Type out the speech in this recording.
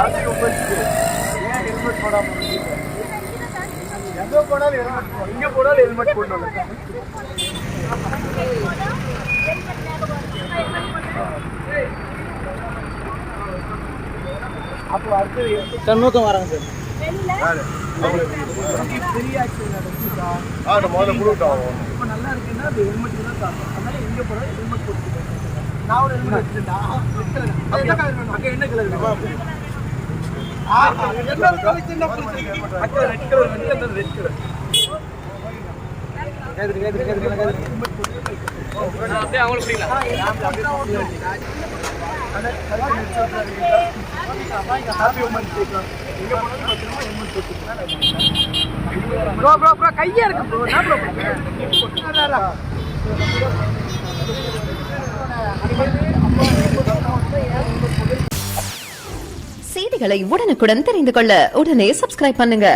ஏன் ஹெல்மெட் போடாம எங்க போனாலும் ஹெல்மெட், இங்க போனாலும் ஹெல்மெட் போட்டு அப்போ அடுத்தது சண்முகம் வராங்க சார். பெரிய ஆக்சிடென்ட் நடந்துச்சா? முதல்ல கொடுத்தோம். இப்போ நல்லா இருக்குன்னா அது ஹெல்மெட் தான் காரணம். அதனால எங்க போனாலும் ஹெல்மெட் போட்டுக்கிட்டேன். நான் ஒரு ஹெல்மெட் வச்சுட்டா என்ன கலர் வேணும்? அங்கே என்ன கலர் வேணும்? ரெட் கலர் ரெட் கலர் அப்படியே அவங்களுக்கு கையா இருக்கு. செய்திகளை உடனுக்குடன் தெரிந்து கொள்ள உடனே சப்ஸ்கிரைப் பண்ணுங்க.